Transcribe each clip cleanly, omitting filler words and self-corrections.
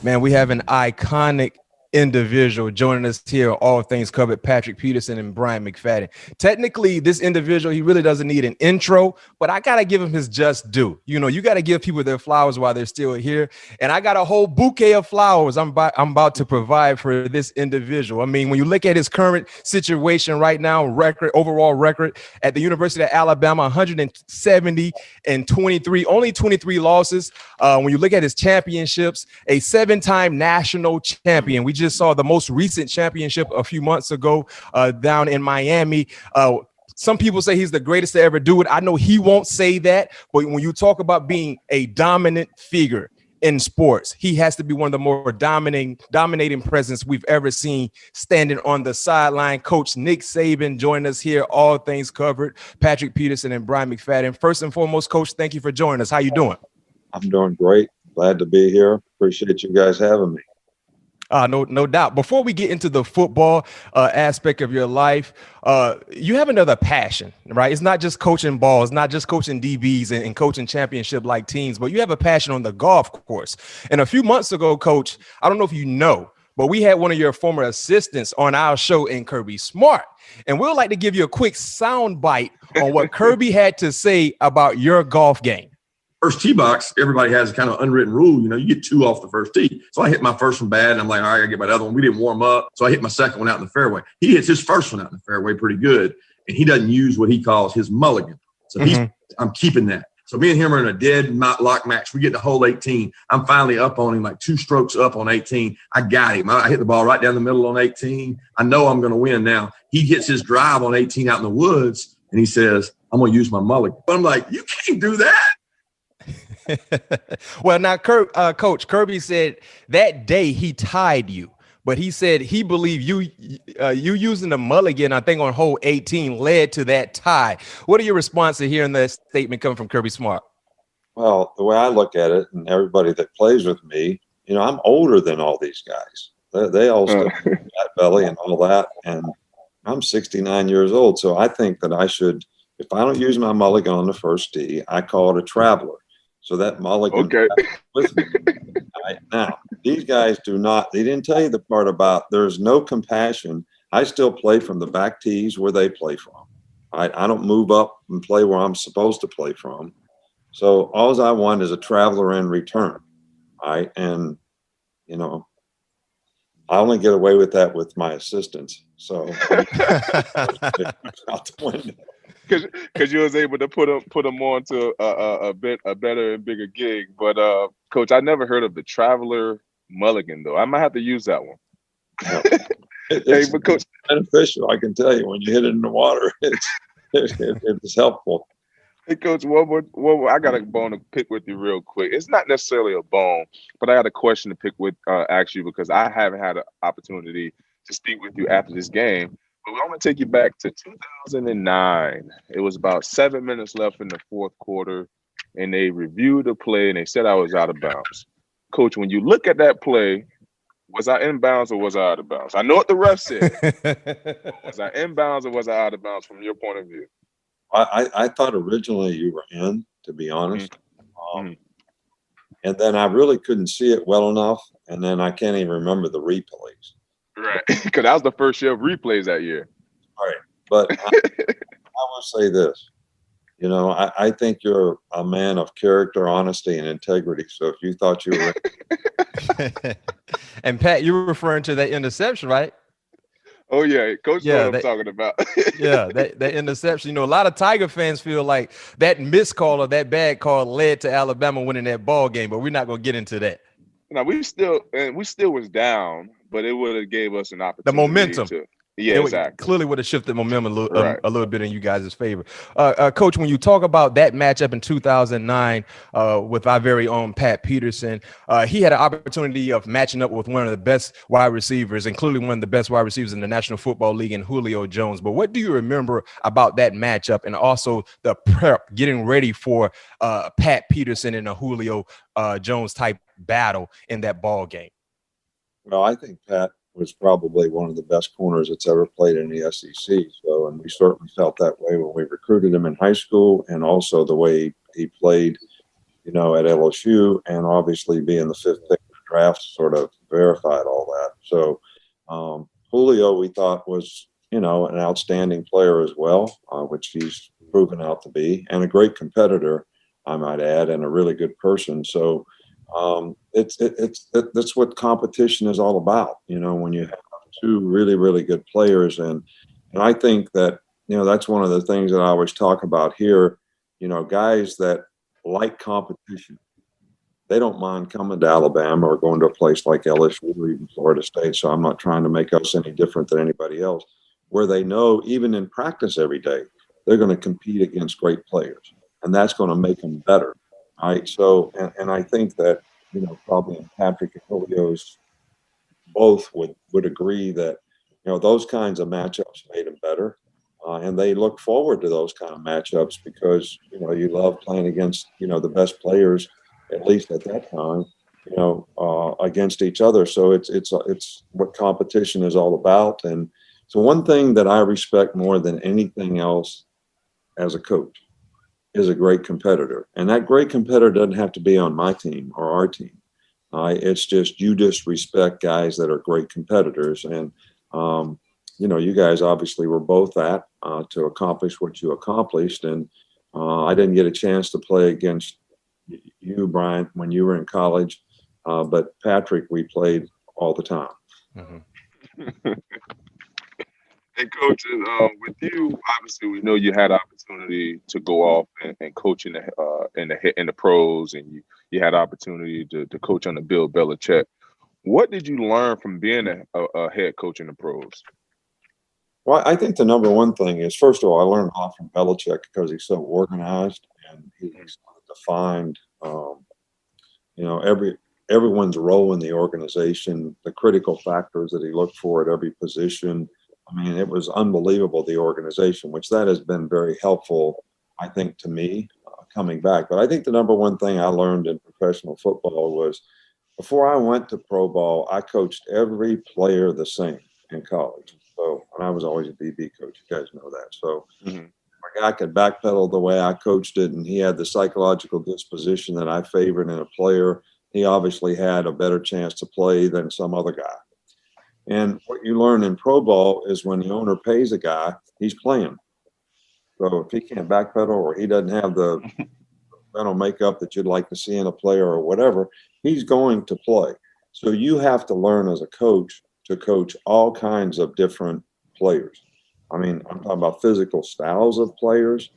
Man, we have an iconic individual joining us here, All Things Covered, Patrick Peterson and Brian McFadden. Technically, this individual, he really doesn't need an intro, but I got to give him his just due. You know, you got to give people their flowers while they're still here. And I got a whole bouquet of flowers I'm about to provide for this individual. I mean, when you look at his current situation right now, overall record at the University of Alabama, 170-23, only 23 losses. When you look at his championships, a 7-time national champion. We just saw the most recent championship a few months ago down in Miami. Some people say he's the greatest to ever do it. I know he won't say that, but when you talk about being a dominant figure in sports, he has to be one of the more dominating presence we've ever seen standing on the sideline. Coach Nick Saban joined us here, All Things Covered, Patrick Peterson and Brian McFadden. First and foremost, Coach, thank you for joining us. How you doing? I'm doing great. Glad to be here. Appreciate you guys having me. No doubt. Before we get into the football aspect of your life, you have another passion, right? It's not just coaching ball. It's not just coaching DBs and coaching championship-like teams, but you have a passion on the golf course. And a few months ago, Coach, I don't know if you know, but we had one of your former assistants on our show in Kirby Smart. And we'd like to give you a quick sound bite on what Kirby had to say about your golf game. First tee box, everybody has a kind of unwritten rule. You know, you get 2 off the first tee. So I hit my first one bad, and I'm like, all right, I gotta get my other one. We didn't warm up, so I hit my second one out in the fairway. He hits his first one out in the fairway pretty good, and he doesn't use what he calls his mulligan. So I'm keeping that. So me and him are in a dead lock match. We get to hole 18. I'm finally up on him, like 2 strokes up on 18. I got him. I hit the ball right down the middle on 18. I know I'm going to win now. He hits his drive on 18 out in the woods, and he says, I'm going to use my mulligan. But I'm like, you can't do that. Well, now, Coach Kirby said that day he tied you, but he said he believed you using the mulligan, I think on hole 18, led to that tie. What are your response to hearing that statement coming from Kirby Smart? Well, the way I look at it, and everybody that plays with me, you know, I'm older than all these guys. They all still have fat belly and all that, and I'm 69 years old. So I think that I should, if I don't use my mulligan on the first tee, I call it a traveler. So that mulligan with me. Right? Now, these guys do not, they didn't tell you the part about there's no compassion. I still play from the back tees where they play from. Right? I don't move up and play where I'm supposed to play from. So all I want is a traveler in return. Right? And, you know, I only get away with that with my assistants. So out the window. Because you was able to put them on to a better and bigger gig. But Coach, I never heard of the traveler mulligan though. I might have to use that one. It's but Coach, beneficial. I can tell you when you hit it in the water, it's helpful. Hey Coach, one more. I got a bone to pick with you real quick. It's not necessarily a bone, but I got a question to pick with ask you because I haven't had an opportunity to speak with you after this game. But I'm going to take you back to 2009. It was about 7 minutes left in the fourth quarter, and they reviewed the play, and they said I was out of bounds. Coach, when you look at that play, was I in bounds or was I out of bounds? I know what the ref said. Was I in bounds or was I out of bounds from your point of view? I thought originally you were in, to be honest. And then I really couldn't see it well enough, and then I can't even remember the replays. Right, because that was the first year of replays that year. All right, but I will say this. You know, I think you're a man of character, honesty, and integrity. So if you thought you were and Pat, you were referring to that interception, right? Oh yeah, Coach knows what I'm talking about. Yeah, that interception. You know, a lot of Tiger fans feel like that missed call or that bad call led to Alabama winning that ball game, but we're not gonna get into that. Now we still was down, but it would have gave us an opportunity. The momentum. Exactly. Clearly would have shifted momentum a little bit in you guys' favor. Coach, when you talk about that matchup in 2009 with our very own Pat Peterson, he had an opportunity of matching up with one of the best wide receivers, including one of the best wide receivers in the National Football League in Julio Jones. But what do you remember about that matchup and also the prep, getting ready for Pat Peterson in a Julio Jones type battle in that ball game? Well, I think Pat was probably one of the best corners that's ever played in the SEC. So, and we certainly felt that way when we recruited him in high school, and also the way he played, you know, at LSU, and obviously being the 5th pick in the draft sort of verified all that. So Julio, we thought was, an outstanding player as well, which he's proven out to be, and a great competitor, I might add, and a really good person. So that's what competition is all about, when you have two really, really good players. And I think that, that's one of the things that I always talk about here, guys that like competition, they don't mind coming to Alabama or going to a place like LSU or even Florida State. So I'm not trying to make us any different than anybody else, where they know even in practice every day, they're going to compete against great players, and that's going to make them better. Right. So, and I think that, probably Patrick and Julio's both would agree that, those kinds of matchups made them better. And they look forward to those kind of matchups because, you love playing against, the best players, at least at that time, against each other. So it's what competition is all about. And so one thing that I respect more than anything else as a coach is a great competitor. And that great competitor doesn't have to be on my team or our team. It's just, you just respect guys that are great competitors. And, you guys obviously were both that to accomplish what you accomplished. And I didn't get a chance to play against you, Brian, when you were in college. But Patrick, we played all the time. Mm-hmm. And Coach, with you, obviously, we know you had opportunity to go off and coach in the pros, and you had opportunity to coach under Bill Belichick. What did you learn from being a head coach in the pros? Well, I think the number one thing is, first of all, I learned a lot from Belichick because he's so organized and he's defined, everyone's role in the organization, the critical factors that he looked for at every position. I mean, it was unbelievable, the organization, which that has been very helpful, I think, to me coming back. But I think the number one thing I learned in professional football was, before I went to pro ball, I coached every player the same in college. So, and I was always a DB coach. You guys know that. So a guy could backpedal the way I coached it, and he had the psychological disposition that I favored in a player, he obviously had a better chance to play than some other guy. And what you learn in pro ball is when the owner pays a guy, he's playing. So if he can't backpedal or he doesn't have the mental makeup that you'd like to see in a player or whatever, he's going to play. So you have to learn as a coach to coach all kinds of different players. I mean, I'm talking about physical styles of players.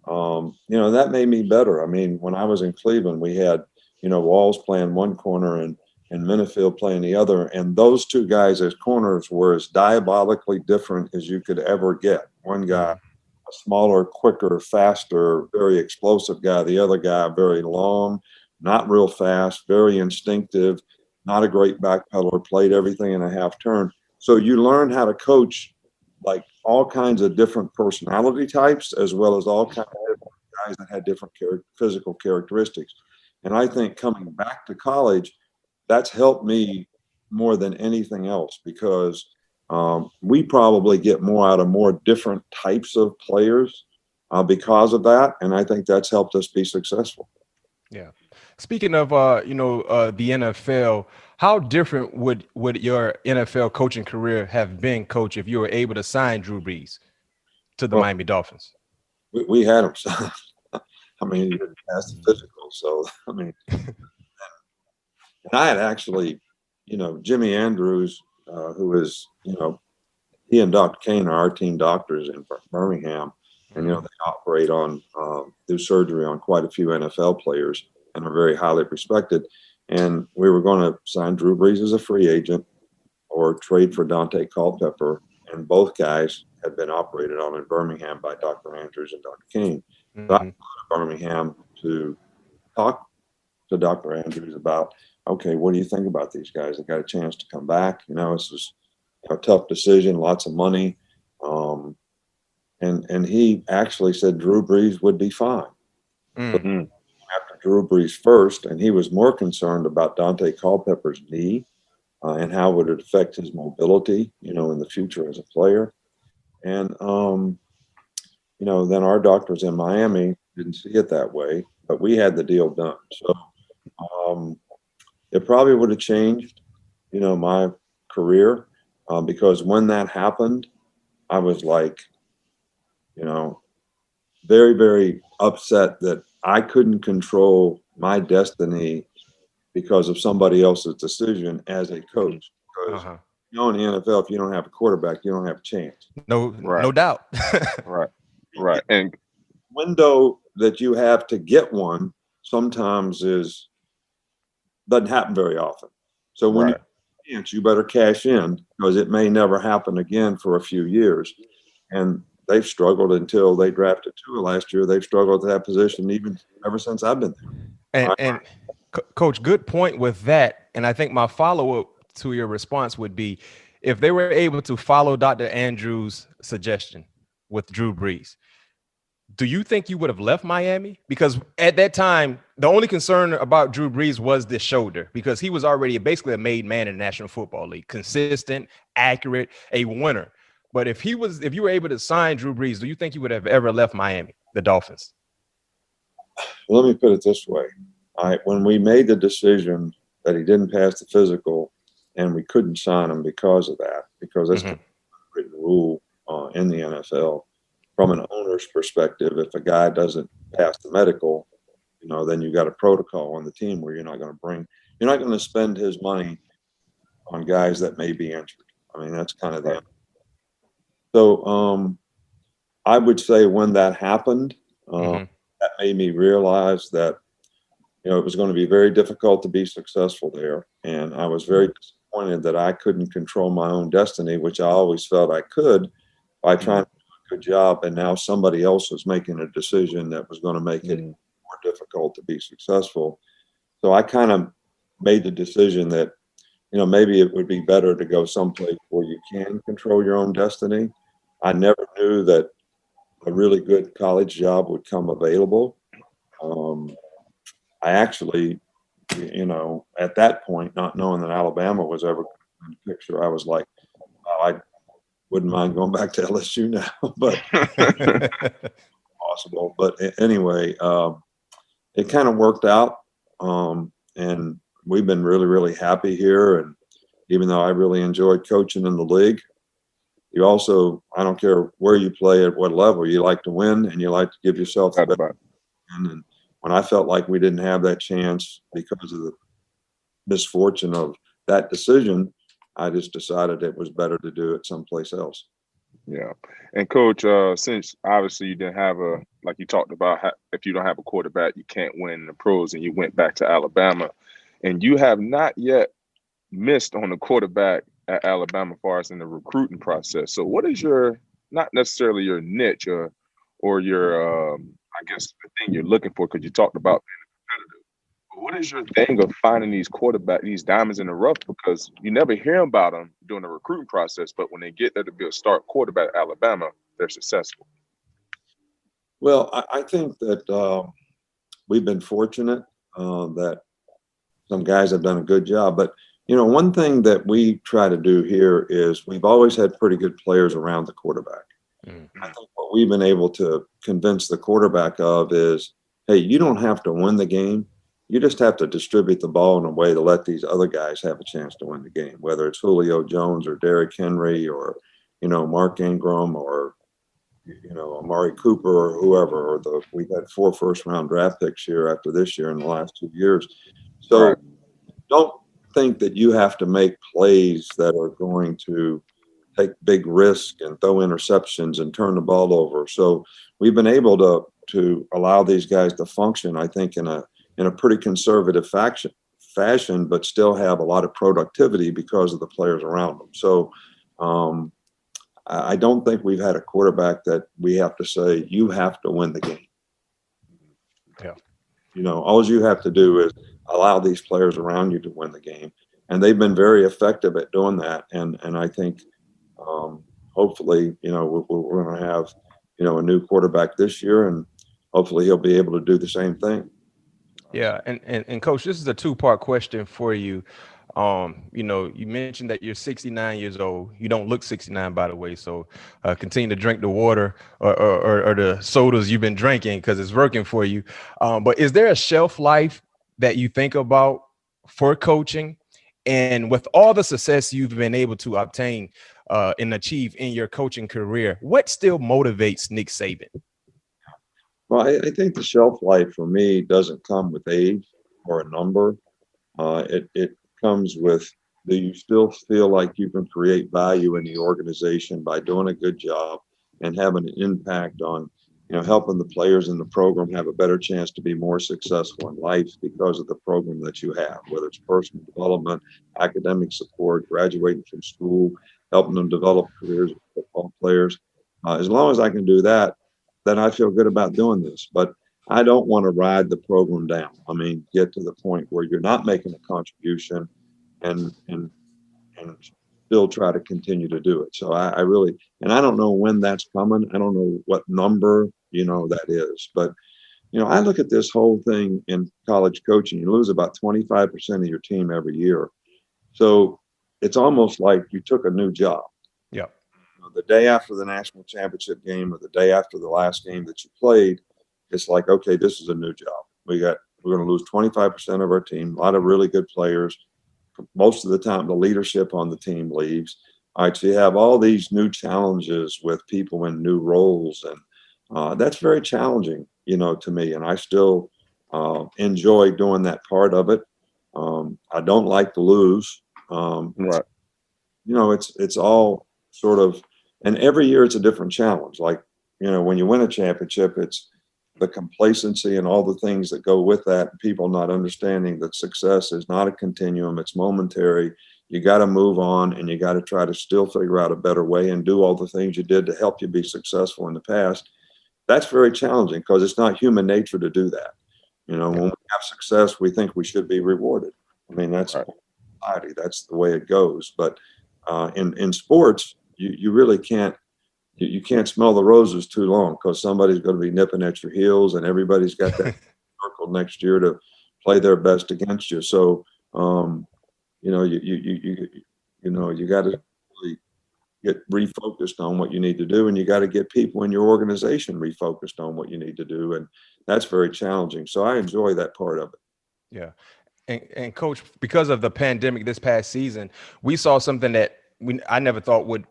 That made me better. I mean, when I was in Cleveland, we had, Walls playing one corner and Minifield playing the other. And those two guys as corners were as diabolically different as you could ever get. One guy, a smaller, quicker, faster, very explosive guy. The other guy, very long, not real fast, very instinctive, not a great backpedaler, played everything in a half turn. So you learn how to coach like all kinds of different personality types, as well as all kinds of different guys that had different physical characteristics. And I think coming back to college, that's helped me more than anything else, because we probably get more out of more different types of players because of that. And I think that's helped us be successful. Yeah. Speaking of, the NFL, how different would your NFL coaching career have been, Coach, if you were able to sign Drew Brees to the Miami Dolphins? We had him signed. I mean, he didn't pass the physical. So, I mean, and I had actually, Jimmy Andrews, who is, he and Dr. Kane are our team doctors in Birmingham. And, they operate on, do surgery on quite a few NFL players and are very highly respected. And we were going to sign Drew Brees as a free agent or trade for Dante Culpepper. And both guys had been operated on in Birmingham by Dr. Andrews and Dr. Kane. So I went to Birmingham to talk to Dr. Andrews about, okay, what do you think about these guys? They got a chance to come back. This was a tough decision, lots of money. And he actually said Drew Brees would be fine. Mm-hmm. After Drew Brees first, and he was more concerned about Dante Culpepper's knee and how would it affect his mobility, in the future as a player. And, then our doctors in Miami didn't see it that way, but we had the deal done. So it probably would have changed, my career, because when that happened, I was like, very, very upset that I couldn't control my destiny because of somebody else's decision as a coach. Because in the NFL, if you don't have a quarterback, you don't have a chance. No doubt. Right. And window that you have to get one sometimes doesn't happen very often. So when you better cash in, because it may never happen again for a few years. And they've struggled until they drafted Tua last year. They've struggled at that position even ever since I've been there. And Coach, good point with that. And I think my follow-up to your response would be, if they were able to follow Dr. Andrews' suggestion with Drew Brees, do you think you would have left Miami? Because at that time, the only concern about Drew Brees was the shoulder, because he was already basically a made man in the National Football League, consistent, accurate, a winner. But if you were able to sign Drew Brees, do you think you would have ever left Miami, the Dolphins? Let me put it this way. When we made the decision that he didn't pass the physical and we couldn't sign him because of that, because that's a written rule in the NFL, from an owner's perspective, if a guy doesn't pass the medical, then you got a protocol on the team where you're not going to spend his money on guys that may be injured. I mean, that's kind of the. So I would say when that happened, that made me realize that, it was going to be very difficult to be successful there. And I was very disappointed that I couldn't control my own destiny, which I always felt I could by trying to do a good job. And now somebody else was making a decision that was going to make it more difficult to be successful. So I kind of made the decision that, maybe it would be better to go someplace where you can control your own destiny. I never knew that a really good college job would come available. I actually, at that point, not knowing that Alabama was ever in the picture, I was like, I wouldn't mind going back to LSU now, but possible. But anyway, it kind of worked out, and we've been really, really happy here. And even though I really enjoyed coaching in the league, you also, I don't care where you play at what level, you like to win and you like to give yourself the best. And when I felt like we didn't have that chance because of the misfortune of that decision, I just decided it was better to do it someplace else. Yeah. And Coach, since obviously you didn't have like you talked about, if you don't have a quarterback, you can't win in the pros, and you went back to Alabama, and you have not yet missed on the quarterback at Alabama as far as in the recruiting process. So what is not necessarily your niche or your, I guess the thing you're looking for, because you talked about being competitive. But what is your thing of finding these these diamonds in the rough? Because you never hear about them during the recruiting process, but when they get there to be a start quarterback at Alabama, they're successful. Well, I think that we've been fortunate that some guys have done a good job. But, one thing that we try to do here is we've always had pretty good players around the quarterback. I think what we've been able to convince the quarterback of is, hey, you don't have to win the game. You just have to distribute the ball in a way to let these other guys have a chance to win the game, whether it's Julio Jones or Derrick Henry or, Mark Ingram or, Amari Cooper or whoever. We've had 4 first-round draft picks here after this year in the last 2 years. So don't think that you have to make plays that are going to take big risks and throw interceptions and turn the ball over. So we've been able to allow these guys to function, I think, in a pretty conservative fashion, but still have a lot of productivity because of the players around them. So I don't think we've had a quarterback that we have to say, you have to win the game. Yeah. All you have to do is allow these players around you to win the game. And they've been very effective at doing that. And I think hopefully, we're going to have, a new quarterback this year, and hopefully he'll be able to do the same thing. Yeah. And Coach, this is a 2-part question for you. You mentioned that you're 69 years old. You don't look 69, by the way. So continue to drink the water or the sodas you've been drinking because it's working for you. But is there a shelf life that you think about for coaching, and with all the success you've been able to obtain and achieve in your coaching career, what still motivates Nick Saban? Well, I think the shelf life for me doesn't come with age or a number. It comes with, do you still feel like you can create value in the organization by doing a good job and having an impact on, helping the players in the program have a better chance to be more successful in life because of the program that you have, whether it's personal development, academic support, graduating from school, helping them develop careers as football players. As long as I can do that, then I feel good about doing this. But I don't want to ride the program down. I mean, get to the point where you're not making a contribution and still try to continue to do it. So I really, and I don't know when that's coming. I don't know what number, that is. But, I look at this whole thing in college coaching. You lose about 25% of your team every year. So it's almost like you took a new job. Yeah. The day after the national championship game or the day after the last game that you played, it's like, okay, this is a new job. We're going to lose 25% of our team, a lot of really good players. Most of the time, the leadership on the team leaves. All right, so you have all these new challenges with people in new roles, and that's very challenging, to me. And I still enjoy doing that part of it. I don't like to lose. Right. It's all sort of, and every year it's a different challenge. Like, when you win a championship, it's the complacency and all the things that go with that, people not understanding that success is not a continuum, it's momentary. You got to move on, and you got to try to still figure out a better way and do all the things you did to help you be successful in the past. That's very challenging because it's not human nature to do that. When we have success, we think we should be rewarded. I mean, that's right. Society. That's the way it goes. But in sports, you really can't. You can't smell the roses too long because somebody's going to be nipping at your heels, and everybody's got that circle next year to play their best against you. So, you got to really get refocused on what you need to do, and you got to get people in your organization refocused on what you need to do, and that's very challenging. So I enjoy that part of it. Yeah, and Coach, because of the pandemic this past season, we saw something that I never thought would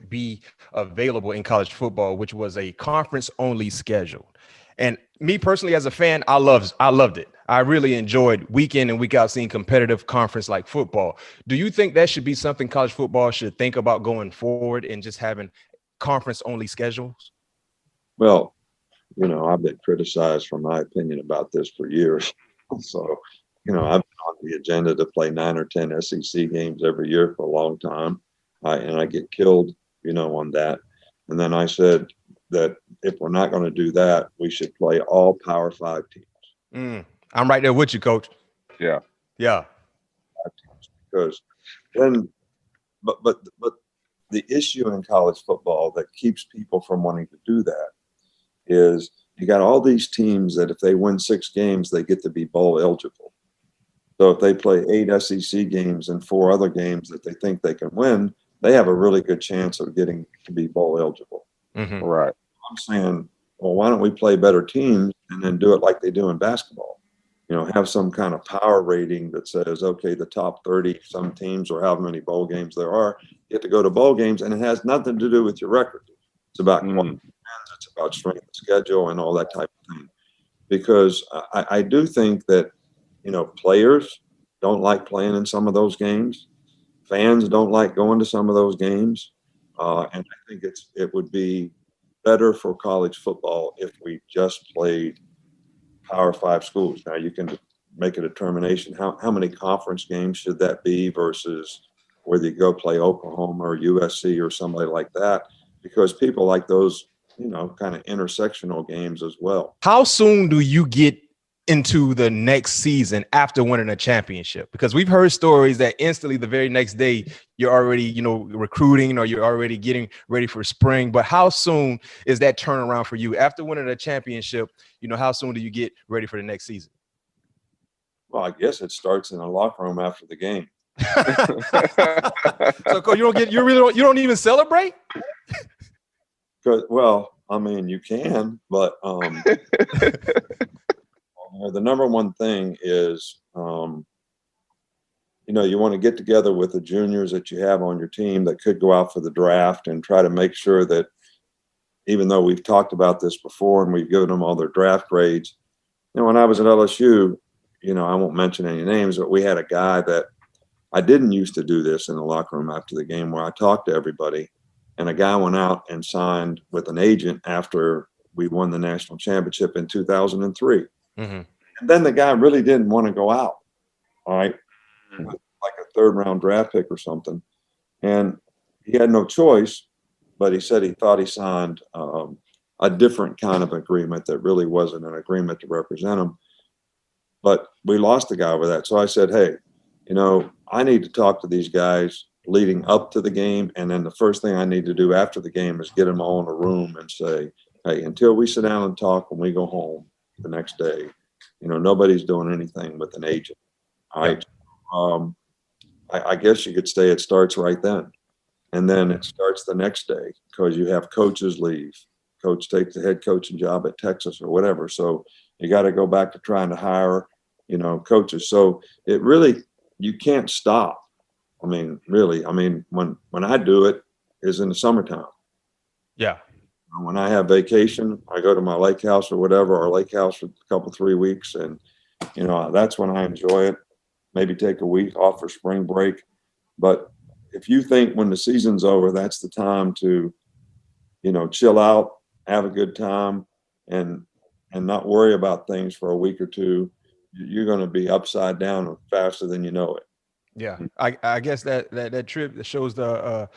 be available in college football, which was a conference only schedule. And me personally, as a fan, I loved it. I really enjoyed week in and week out seeing competitive conference like football. Do you think that should be something college football should think about going forward and just having conference only schedules? Well, I've been criticized for my opinion about this for years. So, I've been on the agenda to play 9 or 10 SEC games every year for a long time. And I get killed, on that. And then I said that if we're not going to do that, we should play all Power 5 teams. I'm right there with you, Coach. Yeah. Because then, but the issue in college football that keeps people from wanting to do that is you got all these teams that if they win 6 games, they get to be bowl eligible. So if they play 8 SEC games and 4 other games that they think they can win, they have a really good chance of getting to be bowl eligible. Mm-hmm. Right. I'm saying, well, why don't we play better teams and then do it like they do in basketball? Have some kind of power rating that says, okay, the top 30 some teams or however many bowl games there are get to go to bowl games, and it has nothing to do with your record. It's about quality, it's about strength of schedule and all that type of thing. Because I do think that players don't like playing in some of those games. Fans don't like going to some of those games. And I think it would be better for college football if we just played Power 5 schools. Now you can make a determination how many conference games should that be versus whether you go play Oklahoma or USC or somebody like that, because people like those, kind of intersectional games as well. How soon do you get into the next season after winning a championship? Because we've heard stories that instantly the very next day you're already, recruiting or you're already getting ready for spring. But how soon is that turnaround for you after winning a championship? How soon do you get ready for the next season? Well, I guess it starts in the locker room after the game. So you don't even celebrate? Well, I mean, you can, but the number one thing is you want to get together with the juniors that you have on your team that could go out for the draft and try to make sure that, even though we've talked about this before and we've given them all their draft grades, when I was at LSU, I won't mention any names, but we had a guy that I didn't used to do this in the locker room after the game, where I talked to everybody, and a guy went out and signed with an agent after we won the national championship in 2003. Mm-hmm. And then the guy really didn't want to go out, all right, like a third-round draft pick or something. And he had no choice, but he said he thought he signed a different kind of agreement that really wasn't an agreement to represent him. But we lost the guy over that. So I said, hey, I need to talk to these guys leading up to the game. And then the first thing I need to do after the game is get them all in a room and say, hey, until we sit down and talk when we go home the next day, nobody's doing anything with an agent. All right. I guess you could say it starts right then. And then it starts the next day because you have coaches leave. Coach takes the head coaching job at Texas or whatever. So you got to go back to trying to hire, coaches. So it really, you can't stop. I mean, really, when I do it is in the summertime. Yeah. When I have vacation, I go to my lake house or whatever, or lake house for a couple, 3 weeks. And, that's when I enjoy it. Maybe take a week off for spring break. But if you think when the season's over, that's the time to, chill out, have a good time, and not worry about things for a week or two, you're going to be upside down faster than you know it. Yeah, I guess that trip that shows the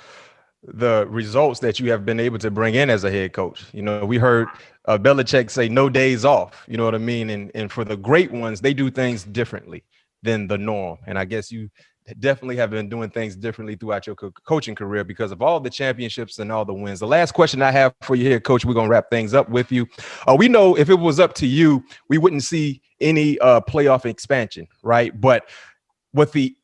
results that you have been able to bring in as a head coach. We heard Belichick say no days off. You know what I mean? And for the great ones, they do things differently than the norm. And I guess you definitely have been doing things differently throughout your coaching career because of all the championships and all the wins. The last question I have for you here, Coach, we're going to wrap things up with you. We know if it was up to you, we wouldn't see any playoff expansion, right? But with the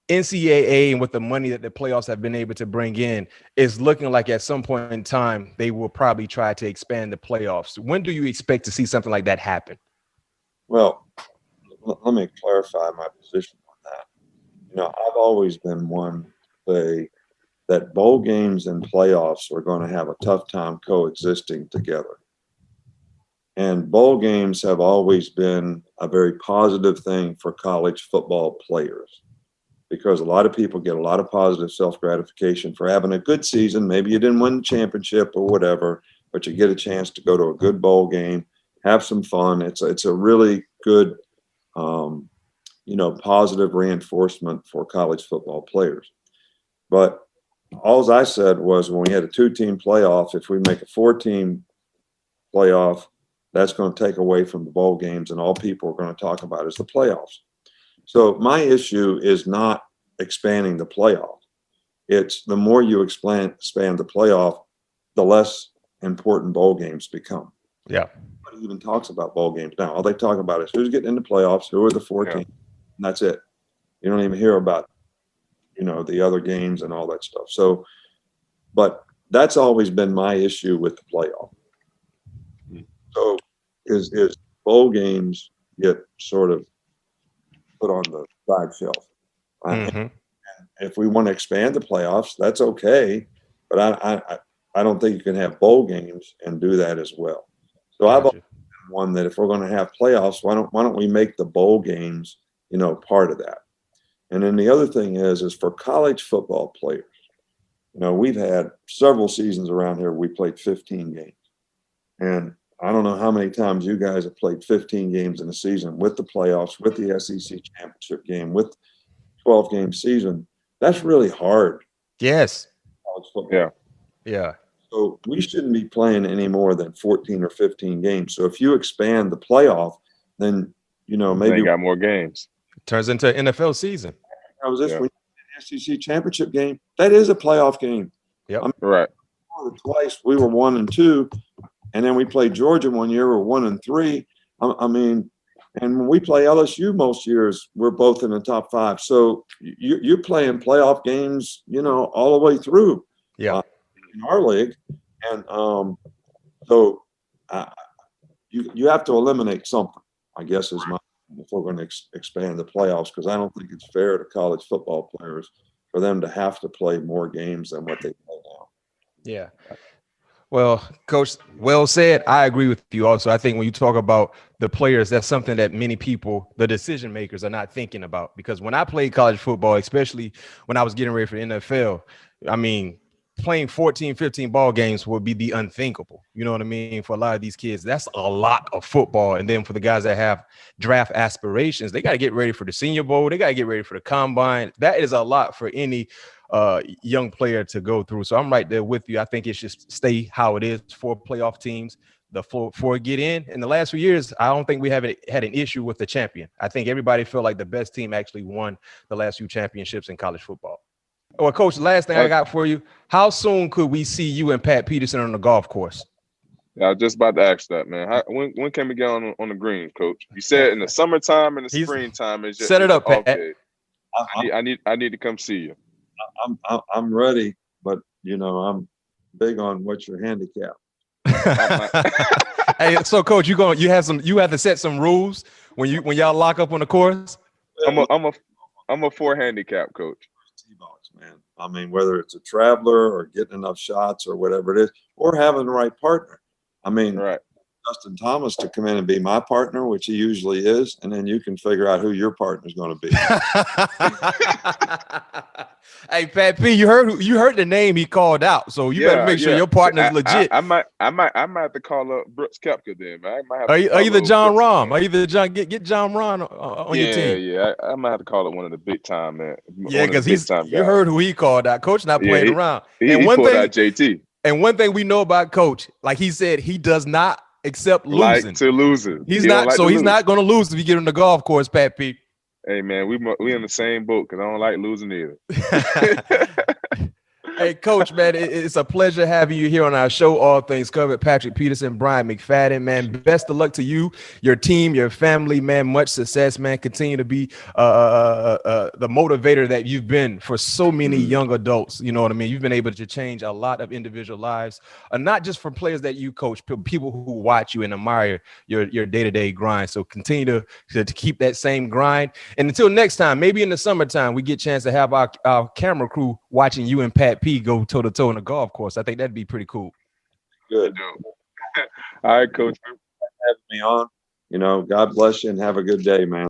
NCAA and with the money that the playoffs have been able to bring in, it's looking like at some point in time, they will probably try to expand the playoffs. When do you expect to see something like that happen? Well, let me clarify my position on that. I've always been one to say that bowl games and playoffs are going to have a tough time coexisting together. And bowl games have always been a very positive thing for college football players because a lot of people get a lot of positive self-gratification for having a good season. Maybe you didn't win the championship or whatever, but you get a chance to go to a good bowl game, have some fun. It's a really good positive reinforcement for college football players. But all I said was when we had a 2-team playoff, if we make a 4-team playoff, that's going to take away from the bowl games, and all people are going to talk about is the playoffs. So my issue is not expanding the playoff. It's the more you expand the playoff, the less important bowl games become. Yeah. Nobody even talks about bowl games now. All they talk about is who's getting into playoffs, who are the 4 teams, and that's it. You don't even hear about, the other games and all that stuff. So, but that's always been my issue with the playoff. So is bowl games get sort of put on the side shelf. Mm-hmm. And if we want to expand the playoffs, that's okay. But I don't think you can have bowl games and do that as well. So I've always been one that if we're going to have playoffs, why don't we make the bowl games, part of that? And then the other thing is for college football players, we've had several seasons around here. We played 15 games, and I don't know how many times you guys have played 15 games in a season with the playoffs, with the SEC championship game, with 12-game season. That's really hard. Yes. College football. Yeah. So we shouldn't be playing any more than 14 or 15 games. So if you expand the playoff, then, maybe they got more games. It turns into an NFL season. How was this? When the SEC championship game, that is a playoff game. Yep. Right. Twice we were 1-2. And then we played Georgia one year, we're 1-3. And when we play LSU most years, we're both in the top 5. So you're playing playoff games, all the way through. Yeah. In our league. And so you have to eliminate something, I guess is my if we're going to expand the playoffs, because I don't think it's fair to college football players for them to have to play more games than what they play now. Yeah. Well, Coach, well said. I agree with you also. I think when you talk about the players, that's something that many people, the decision makers, are not thinking about. Because when I played college football, especially when I was getting ready for the NFL, I mean, playing 14, 15 ball games would be the unthinkable. You know what I mean? For a lot of these kids, that's a lot of football. And then for the guys that have draft aspirations, they got to get ready for the Senior Bowl. They got to get ready for the Combine. That is a lot for any young player to go through. So I'm right there with you. I think it should stay how it is for playoff teams. The four get in the last few years, I don't think we have had an issue with the champion. I think everybody felt like the best team actually won the last few championships in college football. Well, Coach, the last thing I got for you, how soon could we see you and Pat Peterson on the golf course? Yeah, I was just about to ask that, man. When can we get on the green, Coach? You said in the summertime and the springtime. Is just set it up, Pat. Okay. I need to come see you. I'm ready, but I'm big on what's your handicap. Hey, so Coach, you have to set some rules when y'all lock up on the course. I'm a 4 handicap, Coach. T-box, man. I mean, whether it's a traveler or getting enough shots or whatever it is, or having the right partner. I mean, right. Justin Thomas to come in and be my partner, which he usually is, and then you can figure out who your partner is going to be. Hey, Pat P, you heard the name he called out, so you better make sure your partner is legit. I might have to call up Brooks Koepka then, man. I might have are you the John Rahm? Are you the John? Get John Rahm on your team. Yeah. I might have to call it one of the big time, man. Yeah, because you heard who he called out. Coach not playing around. He pulled out JT. And one thing we know about Coach, like he said, he does not accept losing. Like to losing. He's not going to lose if you get on the golf course, Pat P. Hey man, we in the same boat because I don't like losing either. Hey, Coach, man, it's a pleasure having you here on our show, All Things Covered. Patrick Peterson, Brian McFadden, man, best of luck to you, your team, your family, man. Much success, man. Continue to be the motivator that you've been for so many young adults. You know what I mean? You've been able to change a lot of individual lives, not just for players that you coach, but people who watch you and admire your day-to-day grind. So continue to keep that same grind. And until next time, maybe in the summertime, we get a chance to have our camera crew watching you and Pat P go toe-to-toe on the golf course. I think that'd be pretty cool. Good. All right, Coach. Having me on. God bless you and have a good day, man.